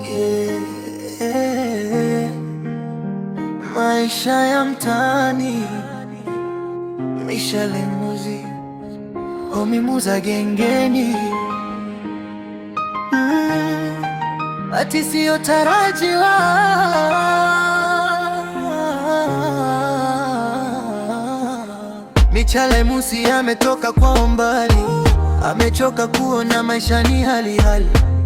Yeah. Maisha ya mtaani, maisha lemuzi, homimuza gengeni. Ati siyo tarajiwa, Michale Musi ametoka kwa umbali, amechoka kuona maisha ni hali,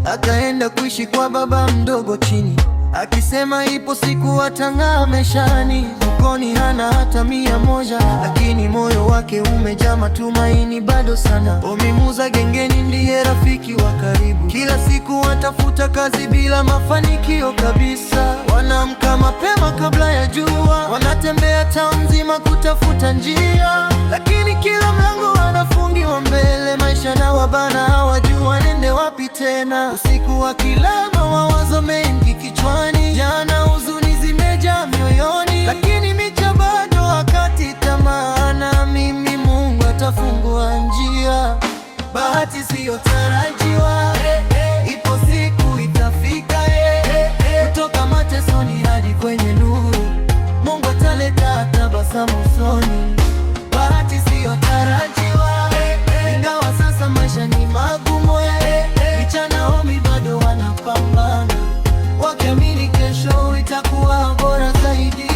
akaenda kuishi kwa baba mdogo chini, akisema ipo siku atang'aa maishani. Mfukoni hana hata 100, lakini moyo wake umejaa matumaini bado sana. Homimuza gengeni ndiye rafiki wa karibu, kila siku watafuta kazi bila mafanikio kabisa. Wanaamka mapema kabla ya jua, wanatembea town nzima kutafuta njia, lakini kila mlango wanafungiwa mbele. Maisha na wabana, hawajui wanende wapi tena. Usiku wakilala, mawazo mengi kichwani, jana huzuni zimejaa mioyoni, lakini micha bado hakati tamaa. Naamini Mungu atafungua njia. Bahati siyo tarajiwa, ipo siku itafika, kutoka matesoni hadi kwenye nuru, Mungu ataleta tabasamu usoni. Bahati siyo tarajiwa, ingawa sasa maisha ni magumu, vijana Homi bado wanapambana, wakiamini kesho itakuwa bora zaidi.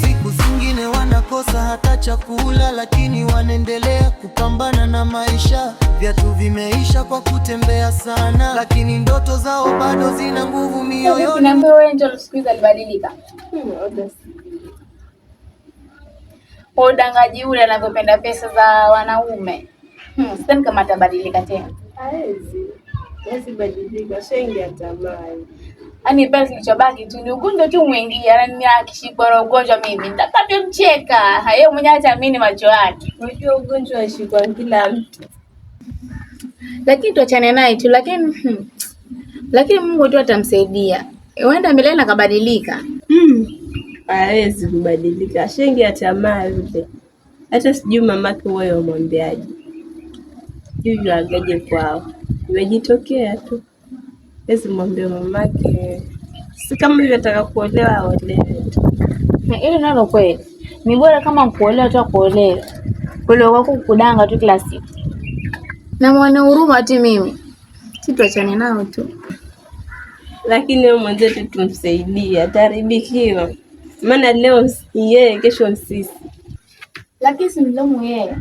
Siku zingine wanakosa hata chakula, lakini wanaendelea kupambana na maisha. Viatu vimeisha kwa kutembea sana, lakini ndoto zao bado zina nguvu mioyoni. Unaambia wewe ndio siku hizi alibadilika. Udangaji ule anavyopenda pesa za wanaume. Sidhani kama atabadilika tena. Hawezi badilika, shengi atamaa. Yaani pesa kilichobaki tu ni ugonjwa tu mwingi. Yaani akishikwa na ugonjwa mimi nitakapomcheka. Yeye mwenyewe hataamini macho yake. Unajua ugonjwa unashikwa kila mtu. Lakini tuachane naye tu, lakini Mungu tu atamsaidia. Huenda milele akabadilika. Hawezi kubadilika, shengi atamaa yule. Hata sijui mamake wewe umwambiaje. Juu agaje kwao. Imejitokea tu. Hawezi mwambia mamake. Si kama hivyo ataka kuolewa aolewe tu. Ile nalo kweli. Ni bora kama kuolewa tu kuolewa. Kuolewa kwa kudanga tu kila siku. Na mwana huruma ati mimi. Si tuachane nao tu. Lakini wewe mwenzetu tumsaidie, ataharibikiwa. Maana leo yeye, kesho sisi. Lakini si mlomo yeye.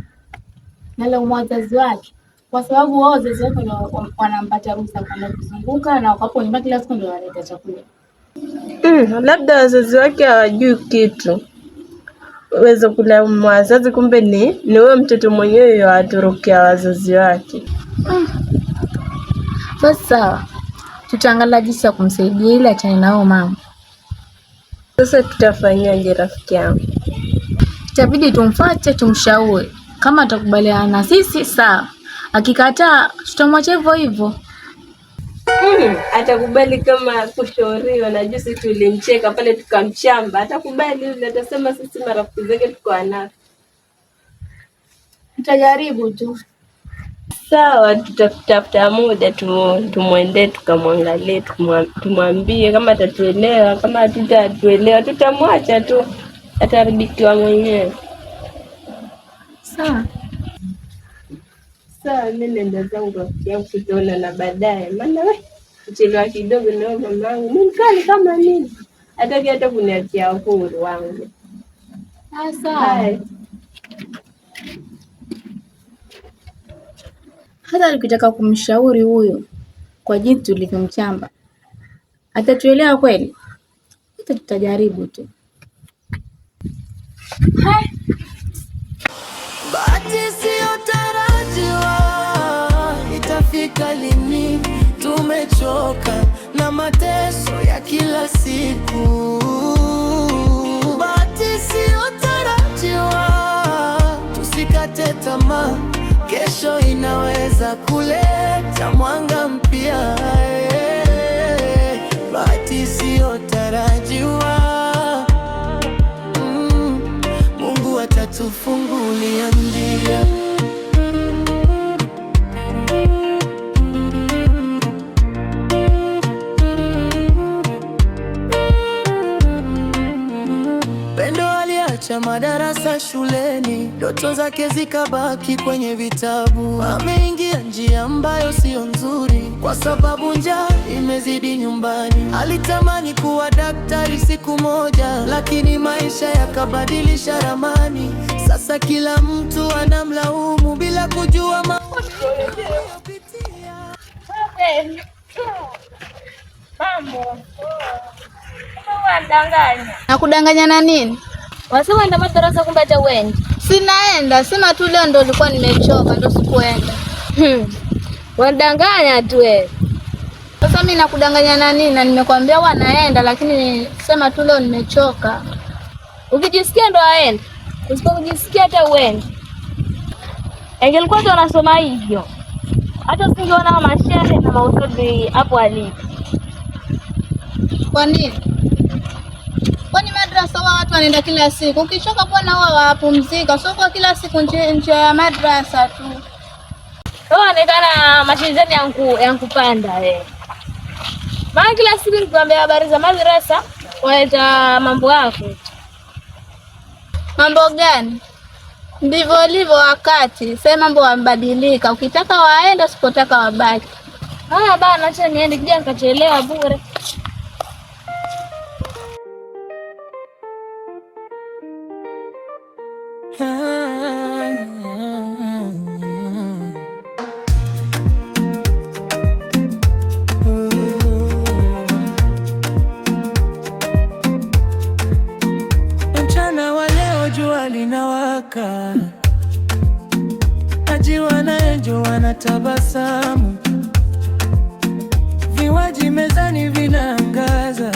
Na leo wazazi wake. Kwa sababu wao wazazi wake wanampata ruhusa kwenda kuzunguka, na wakapo nyumbani kila siku ndio wanaleta chakula. Labda wazazi wake hawajui kitu. Uweza kula wazazi, kumbe ni wewe mtoto mwenyewe watorokia wazazi wake. Sasa tutaangalia jinsi ya kumsaidia ili achane nao mama. Sasa tutafanyaje rafiki yangu? Itabidi tumfuate, tumshauri. Kama atakubaliana na sisi sawa. Akikataa tutamwacha hivyo hivyo. Atakubali kama kushauriwa, na juzi tulimcheka pale tukamchamba. Atakubali yule, atasema sisi marafiki zake tuko anafi. Tutajaribu tu. Sawa, tutatafuta muda tumwendee tukamwangalie, tumwambie kama atatuelewa. Kama hatutatuelewa tutamwacha tu, ataharibikiwa mwenyewe. Sawa. Sawa, mimi nenda zangu rafiki yangu, tutaona na baadaye. Maana kuchelewa kidogo na mamangu mimi kali kama nini, hataki hata kuniachia huru wangu. Sawa. Hata ukitaka kumshauri huyo kwa jinsi tulivyomchamba, atatuelewa kweli? Hata tutajaribu tu. Bahati siyo tarajiwa, itafika lini? Tumechoka na mateso ya kila siku. Bahati siyo tarajiwa, tusikate tamaa, kesho inaweza kuleta mwanga mpya. Bahati siyo tarajiwa, Mungu atatufungulia njia. madarasa shuleni, ndoto zake zikabaki kwenye vitabu. Ameingia njia ambayo sio nzuri, kwa sababu njaa imezidi nyumbani. Alitamani kuwa daktari siku moja, lakini maisha yakabadilisha ramani. Sasa kila mtu anamlaumu bila kujua mambo. Nakudanganya na nini? Wasema enda madarasa kumbe hata uendi. Sinaenda, sema tu leo ndo nilikuwa nimechoka ndo sikuenda. Wadanganya tu wewe. Sasa mimi nakudanganya na nini? Na nimekwambia huwa naenda, lakini sema tu leo nimechoka. Ukijisikia ndo aende. Usipojisikia hata uendi. Ingelikuwa tu unasoma hivyo, hata usingeona mashehe na mausudi hapo alipo. Kwa nini? Kwani madrasa wa watu wanaenda kila siku? Ukichoka bwana wao wapumzika, sio kwa kila siku nje ya madrasa tu. Wewe unaonekana mashinzani yankupanda wewe. Maana kila siku nikwambia habari za madrasa, waeta mambo yako. Mambo gani? Ndivyo livyo wakati, sema mambo yambadilika. Ukitaka waenda, usipotaka wabaki. Haya bana, acha niende kija nikachelewa bure. Mchana wa leo jua linawaka, Hajiwa na Angel wanatabasamu, vinywaji mezani vinaangaza,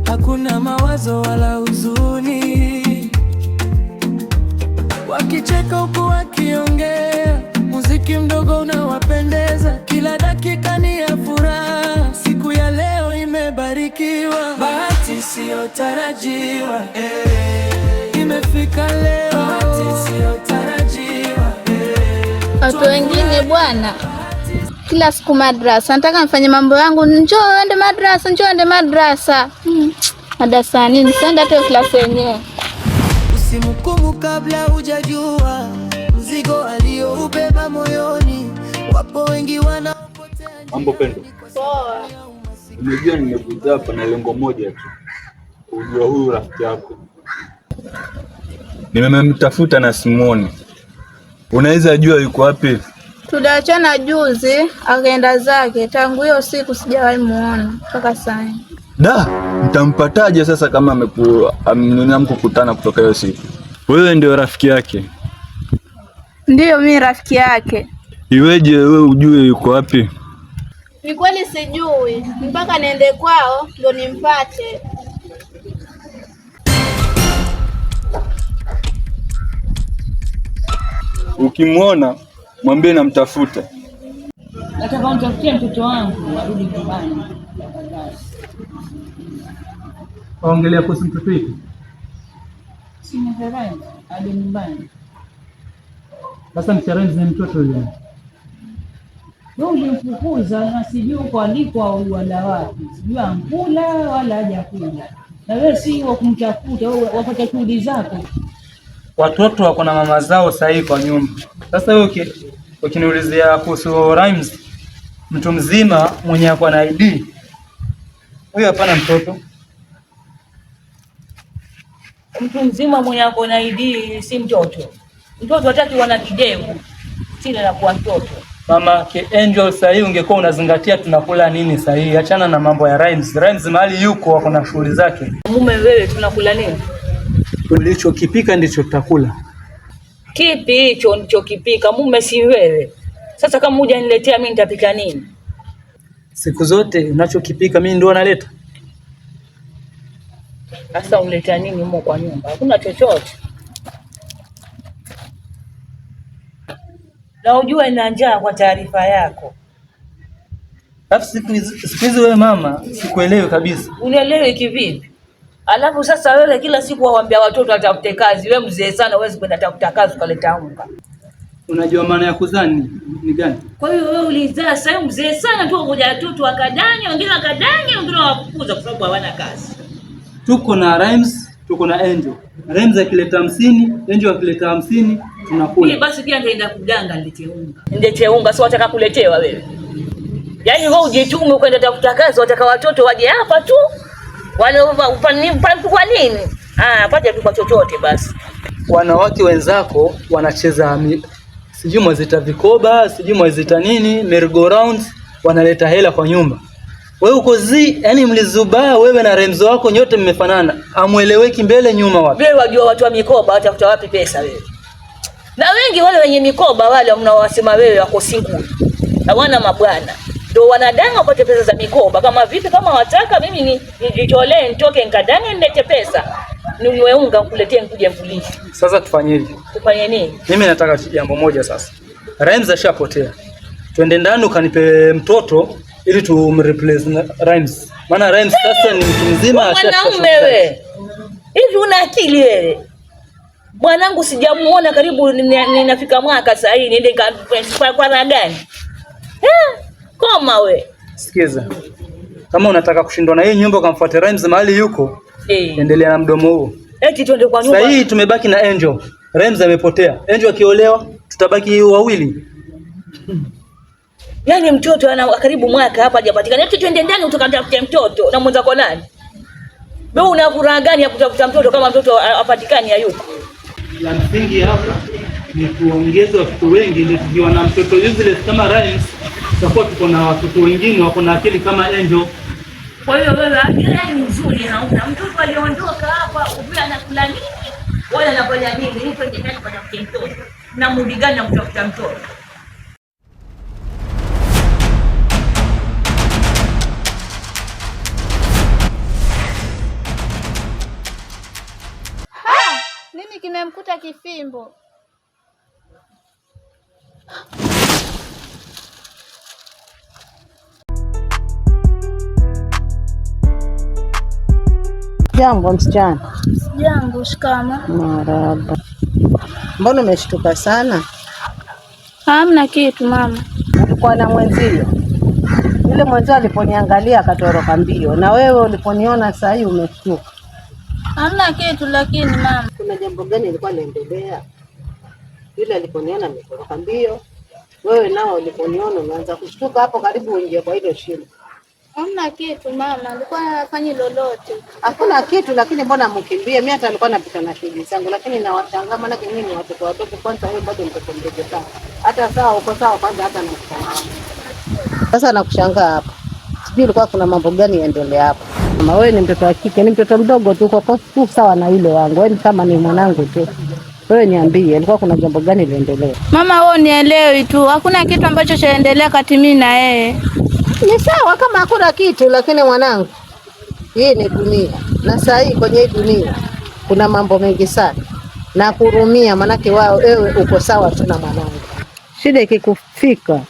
hakuna mawazo wala huzuni, wakicheka huku wakiongea, muziki mdogo unawapendeza, kila dakika ni ya furaha. Siku ya leo imebarikiwa, bahati isiyotarajiwa imefika leo, bahati isiyotarajiwa. Watu wengine bwana, kila siku madrasa, nataka nifanye mambo yangu, njoo ende madrasa, njoo ende madrasa. Madrasa nini? Senda hata klasi yenyewe. Usimhukumu kabla hujajua mzigo alioubeba moyoni. Wapo wengi wanaopotea. Mambo Pendo. Poa. Unajua nimekuja hapa na lengo moja tu. Kujua huyu rafiki yako. Nimemtafuta na simuoni. Unaweza jua yuko wapi? Tuliachana juzi, akaenda zake. Tangu hiyo siku sijawahi muona mpaka sasa. Da, mtampataje sasa kama mkukutana kutoka hiyo siku? Wewe ndio rafiki yake? Ndiyo, mimi rafiki yake. Iweje wewe ujue yuko wapi? Ni kweli sijui, mpaka niende kwao ndo nimpate. Ukimwona mwambie namtafuta. Nataka unitafutie mtoto wangu arudi nyumbani. Ongelea kuhusu mtoto wetu. Sina haraka, arudi nyumbani. Sasa mcharanzi ni mtoto yule. Wewe ulimfukuza na sijui uko aliko au wala wapi. Sijui ankula wala hajakula. Na wewe si wa kumtafuta, wewe wapata shughuli zako. Watoto wako na mama zao sahihi kwa nyumba. Sasa wewe ukiniulizia kuhusu Rhymes, mtu mzima mwenye ako na ID. Huyo hapana mtoto. Mtu mzima mwenye ako na ID si mtoto. Mtoto hataki wana kidevu. Sile la kuwa mtoto. Mama Angel, sahihi ungekuwa unazingatia tunakula nini sahihi. Achana na mambo ya Rhymes. Rhymes mahali yuko wako na shughuli zake. Mume wewe tunakula nini? Ulichokipika ndicho tutakula. Kipi hicho nilichokipika? Mume si wewe. Sasa kama hujaniletea mimi nitapika nini? Siku zote unachokipika mimi ndio naleta. Sasa unaleta nini huko kwa nyumba? Hakuna chochote. Na ujue na njaa kwa taarifa yako. Alafu siku hizi wewe mama, sikuelewi kabisa. Unielewi kivipi? Alafu sasa wewe kila siku waambia watoto watafute kazi. Wewe mzee sana huwezi kwenda tafuta kazi ukaleta unga. Unajua maana ya kuzaa ni gani? Kwa hiyo wewe ulizaa sasa mzee sana tu ngoja watoto wakadanya, wengine wakadanya, wengine wafukuza kwa sababu hawana kazi. Tuko na Rhymes, tuko na Angel. Remza akileta 50, Angel akileta 50, tunakula. Mimi basi pia nitaenda kuganga nilete unga, sio wataka kuletewa wewe. Yaani wewe ujitume ukaenda tafuta kazi, wataka watoto waje hapa tu. Wale kwa nini? Paja tu kwa chochote basi. Wanawake wenzako wanacheza sijui mwazita vikoba, sijui mwazita nini, merry-go-round, wanaleta hela kwa nyumba. Wewe uko yani mlizubaa wewe na Remzo wako nyote mmefanana. Amueleweki mbele nyuma wapi? Wewe wajua watu wa mikoba watafuta wapi pesa wewe? Na wengi wale wenye mikoba wale mnawasema wewe wako single. Hawana mabwana. Ndio wanadanga wapate pesa za mikoba. Kama vipi kama wataka mimi nijitolee nitoke nikadanga nilete pesa. Niwe unga nikuletee nikuje mfulishi. Sasa tufanyeje? Tufanye nini? Mimi nataka jambo moja sasa. Rhymes ashapotea. Twende ndani ukanipe mtoto ili tumreplace na Rhymes. Maana Rhymes sasa ni mtu mzima mwanaume wewe. Hivi una akili wewe? Mwanangu sijamuona karibu ninafika mwaka sasa hii niende kwa gani? Koma we. Sikiza. Kama unataka kushindwa na hii nyumba ukamfuate Rhymes mahali yuko, endelea na mdomo huo. Eti twende kwa nyumba. Sasa hii tumebaki na Angel. Rhymes amepotea. Angel akiolewa tutabaki wawili. Yaani mtoto ana karibu mwaka hapa hajapatikana. Eti twende ndani utakatafuta mtoto na mwanza kwa nani? Wewe una furaha gani ya kutafuta mtoto kama mtoto apatikani hayuko? La msingi hapa ni kuongeza watoto wengi ndio tukiwa na mtoto yule kama Rhymes, tutakuwa tuko na watoto wengine wako na akili kama Angel. Kwa hiyo wewe akili ni nzuri na una mtoto aliondoka hapa ubia anakula nini? Wala anafanya nini? Ni twende ndani kutafuta mtoto. Na mudi gani na kutafuta mtoto? Nini kimemkuta Kifimbo? Jambo msichana. Jambo, shikamo. Marahaba. Mbona umeshtuka sana? Hamna kitu mama. Ulikuwa na mwenzio. Yule mwenzio aliponiangalia akatoroka mbio, na wewe uliponiona saa hii umeshtuka. Hamna kitu lakini mama. Kuna jambo gani lilikuwa linaendelea? Yule aliponiona ametoroka mbio, wewe nao uliponiona umeanza kushtuka hapo karibu uingie kwa hilo shimo. Hamna kitu mama, alikuwa hafanyi lolote. Hakuna kitu lakini mbona mkimbie? Mimi hata alikuwa napita na shughuli zangu lakini nawashangaa maana mimi ni watoto wadogo kwanza, wewe bado mtoto mdogo sana. Hata sawa uko sawa kwanza hata nakushangaa. Sasa nakushangaa hapa. Sijui ilikuwa kuna mambo gani yaendelea hapa. Mama wewe ni mtoto wa kike, ni mtoto mdogo tu uko sawa na yule wangu. Wewe kama ni mwanangu tu. Wewe niambie ilikuwa kuna jambo gani liendelea? Mama wewe nielewi tu. Hakuna kitu ambacho chaendelea kati mimi na yeye. Ni sawa kama hakuna kitu lakini mwanangu, hii ni dunia. Na saa hii kwenye hii dunia kuna mambo mengi sana. Na kurumia manake wewe uko sawa tu na mwanangu. Shida ikikufika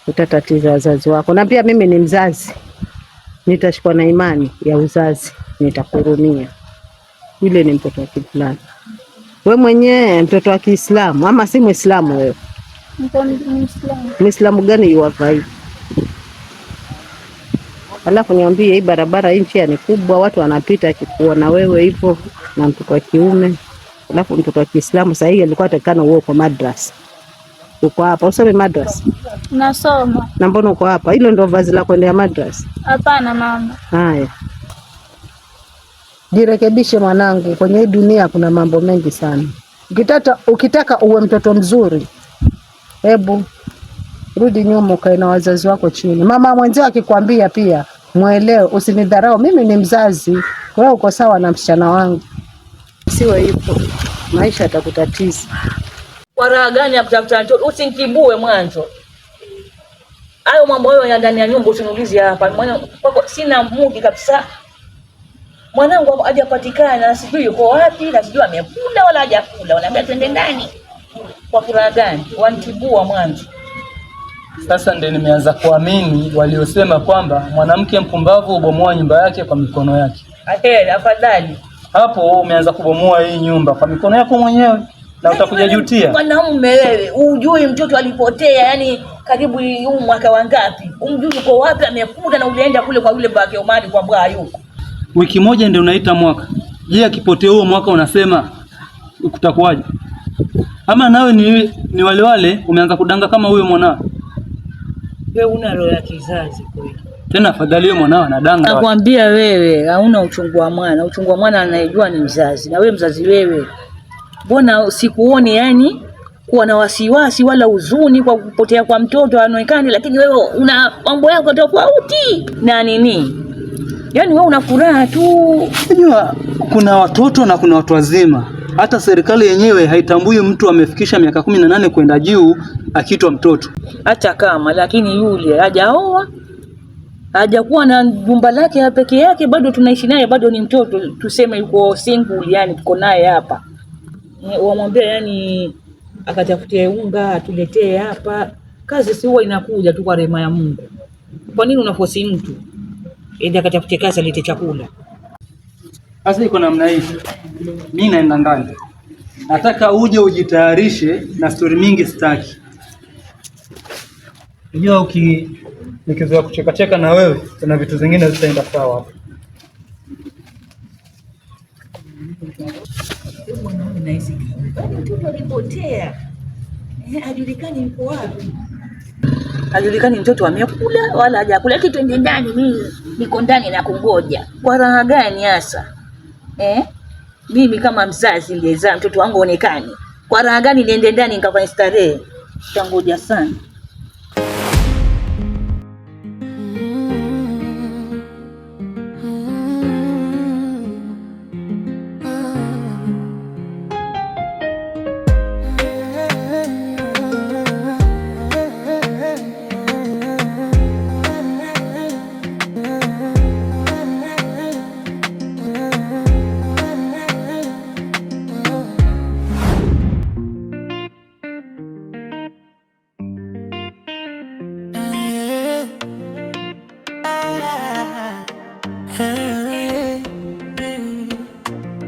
utatatiza wazazi wako. Na pia mimi ni mzazi. Nitashikwa na imani ya uzazi, nitakurumia. Yule ni mtoto wa Kiislamu. Wewe mwenyewe mtoto wa Kiislamu ama si Muislamu wewe? Muislamu. Muislamu gani yuwafai? Alafu niambie hii barabara hii njia ni kubwa, watu wanapita akikuona wewe hivyo na mtoto wa kiume. Alafu mtoto wa Kiislamu sasa hivi alikuwa atakana uwe kwa madrasa. Uko hapa usome madrasa? Nasoma. Na mbona uko hapa? Hilo ndio vazi la kwenda madrasa? Hapana mama. Haya. Jirekebishe mwanangu, kwenye hii dunia kuna mambo mengi sana. Ukitaka uwe mtoto mzuri, hebu rudi nyuma ukae na wazazi wako chini. Mama mwenzao akikwambia pia muelewe, usinidharau. Mimi ni mzazi, wewe uko sawa na msichana wangu. Siwe hivyo. Maisha yatakutatiza. Kwa raha gani ya kutafuta mtoto? Usinkibue mwanzo. Hayo mambo hayo ya ndani ya nyumba usiniulize hapa. Mwanangu sina mudi kabisa. Mwanangu hajapatikana na sijui yuko wapi na sijui amekula wala hajakula. Wanaambia twende ndani. Kwa furaha gani? Wanitibua mwanzo. Sasa ndio nimeanza kuamini waliosema kwamba mwanamke mpumbavu ubomoa nyumba yake kwa mikono yake. Afadhali. Hapo umeanza kubomoa hii nyumba kwa mikono yako mwenyewe na utakuja jutia. Mwanaume wewe, ujui mtoto alipotea, yani karibu huu mwaka wangapi? Umjui uko wapi amekula na ulienda kule kwa yule baba Omari kwa bwa yuko. Wiki moja ndio unaita mwaka. Je, akipotea huo mwaka unasema kutakuwaje? Ama nawe ni wale umeanza kudanga kama huyo mwanao? Wewe una roho ya kizazi kweli. Tena afadhali wewe mwanao anadanga. Nakwambia wewe hauna uchungu wa mwana. Uchungu wa mwana anayejua ni mzazi. Na wewe mzazi wewe, mbona sikuoni yani kuwa na wasiwasi wala huzuni kwa kupotea kwa mtoto anaonekana, lakini wewe una mambo yako tofauti na nini? Yaani wewe una furaha tu. Unajua kuna watoto na kuna watu wazima. Hata serikali yenyewe haitambui mtu amefikisha miaka 18 kwenda juu akiitwa mtoto. Hata kama lakini yule hajaoa, hajakuwa na jumba lake peke yake, bado tunaishi naye, bado ni mtoto, tuseme yuko single, yani tuko naye hapa. Wamwambia yani akatafutie unga atuletee hapa. Kazi si huwa inakuja tu kwa rehema ya Mungu. Kwa nini unafosi mtu ende akatafutie kazi alete chakula? Sasa iko namna hii. Mimi naenda ndani. Nataka uje ujitayarishe na story mingi sitaki. Unajua nikizoea kucheka cheka na wewe, kuna vitu zingine zitaenda sawa hapa. Mtoto alipotea. Hajulikani yuko wapi. Hajulikani mtoto amekula wala hajakula. Eti twende ndani, mimi niko ndani na kungoja. Kwa raha gani hasa? Mimi kama mzazi nilizaa mtoto wangu onekani. Kwa raha gani niende ndani nikafanya starehe? Tangoja sana.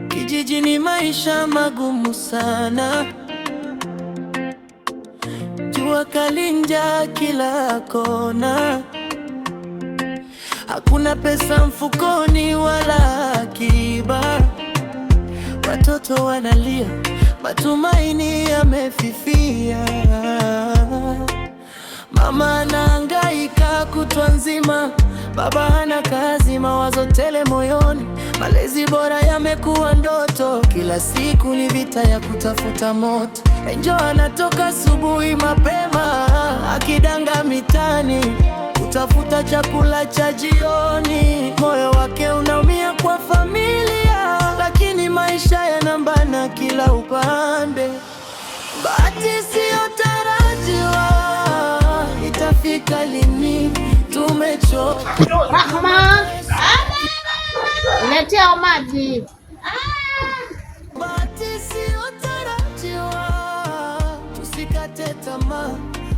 Kijijini maisha magumu sana, jua kali, njaa kila kona, hakuna pesa mfukoni wala akiba, watoto wanalia, matumaini yamefifia. Mama anahangaika kutwa nzima, baba hana kazi, mawazo tele moyoni, malezi bora yamekuwa ndoto, kila siku ni vita ya kutafuta moto. Enjo anatoka asubuhi mapema, akidanga mitani kutafuta chakula cha jioni, moyo wake unaumia kwa familia, lakini maisha yanambana kila upande. Bahati sio tarajiwa, itafika lini? Tumechoka. Rahma, letea maji. Bahati sio tarajiwa, tusikate tamaa,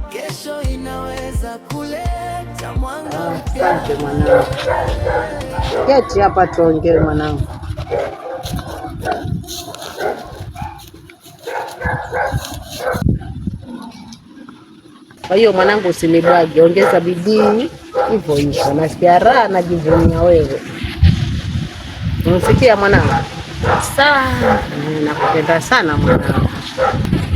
kesho inaweza kuleta mwanga mpya. Asante mwanangu. Keti hapa tuongee mwanangu. Kwa hiyo mwanangu, usinibwage, ongeza bidii hivyo hivyo. Nasikia raha najivunia wewe. Unasikia mwanangu? Sawa. Nakupenda sana mwanangu.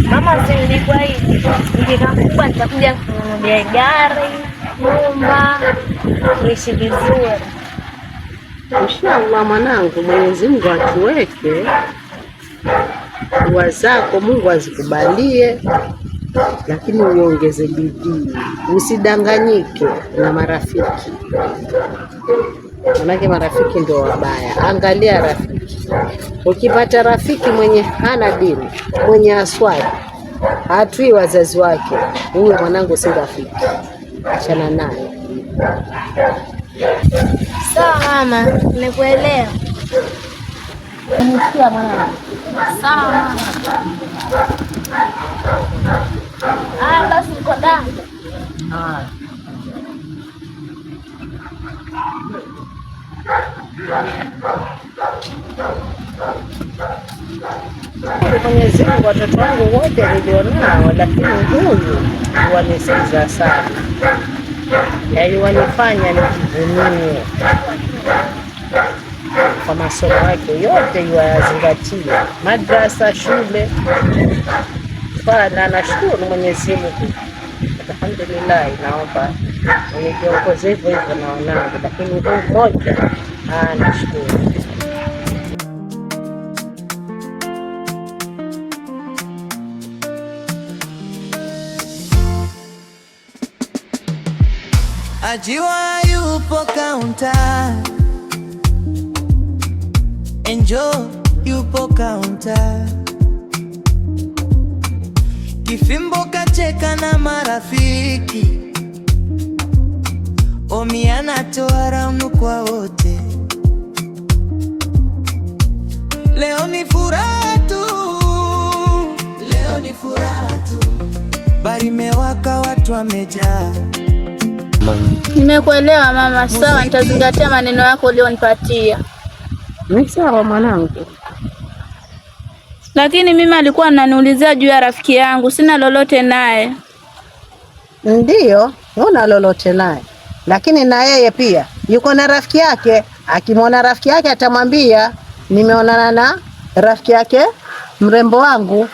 Mama, si nilikuwa hivi. Nikikakubwa nitakuja kununulia gari, nyumba, kuishi vizuri. Inshallah mwanangu, Mwenyezi Mungu akiweke dua zako, Mungu azikubalie, lakini uongeze bidii, usidanganyike na marafiki, manake marafiki ndio wabaya. Angalia rafiki, ukipata rafiki mwenye hana dini, mwenye aswali, hatui wazazi wake, huyo mwanangu si rafiki, achana naye. Sawa mama, nimekuelewa. Unasikia mwanangu? Sawa mama. Basi niko ndani. Mwenyezi Mungu, watoto wangu wote nilionao, lakini huyu wanisikiza sana, yaani wanifanya nijivunie. kwa masomo yake yote yazingatia, madrasa, shule. Na nashukuru Mwenyezi Mungu, alhamdulillah. Naomba mwenye viongozi hivyo hivyo na wanangu, lakini huu mmoja nashukuru. Ajiwa yupo kaunta, Enjo yupo kaunta, Kifimbo kacheka na marafiki, Omi anatoa raumu kwa wote. Leo ni furaha tu, leo ni furaha tu, bari imewaka, watu wamejaa. Nimekuelewa mama, sawa, nitazingatia maneno yako ulionipatia. Ni sawa mwanangu. Lakini mimi alikuwa ananiulizia juu ya rafiki yangu, sina lolote naye. Ndiyo, una lolote naye, lakini na yeye pia yuko na rafiki yake. Akimwona rafiki yake atamwambia nimeonana na rafiki yake mrembo wangu.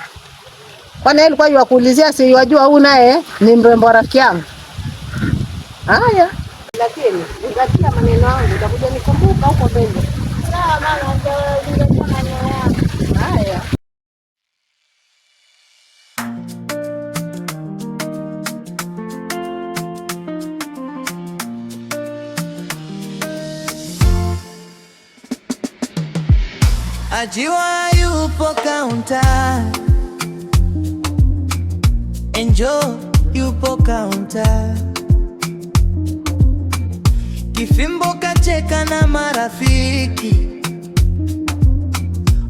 Kwani yeye alikuwa yakuulizia, si yajua huyu naye ni mrembo wa rafiki yangu? Haya, lakini zingatia maneno yangu, utakuja nikumbuka huko mbele. Sawa mama, nitazingatia maneno yako. Haya. Ajiwa yupo kaunta, Enjo yupo kaunta, Kifimbo kacheka na marafiki,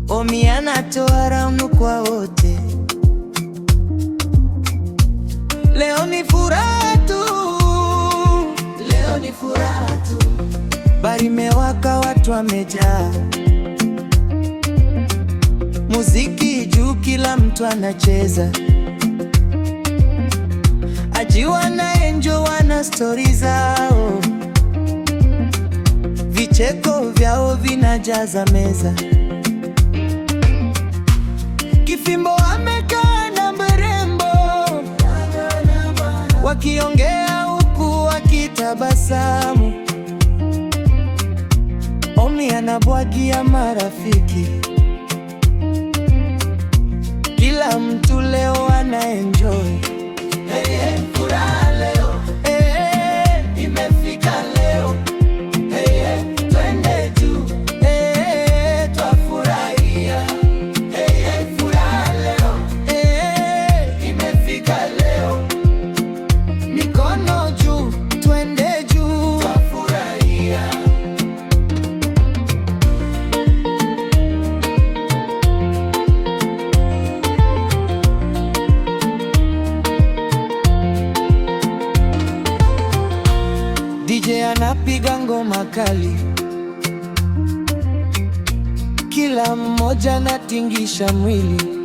Omi anatoa raumu kwa wote. Leo ni furaha tu, leo ni furaha tu, bari imewaka, watu wamejaa. Muziki juu, kila mtu anacheza. Ajiwa na Enjo wana stori zao, vicheko vyao vinajaza meza. Kifimbo amekaa na mrembo, wakiongea huku wakitabasamu. Omi anabwagia marafiki, kila mtu leo ana enjoy. Hey, hey, furaha leo, hey, hey, imefika leo. Hey, hey, twende juu, hey, hey, twafurahia. Hey, hey, furaha leo, hey, hey, imefika leo. Mikono juu, twende juu, twafurahia. DJ anapiga ngoma kali, kila mmoja anatingisha mwili.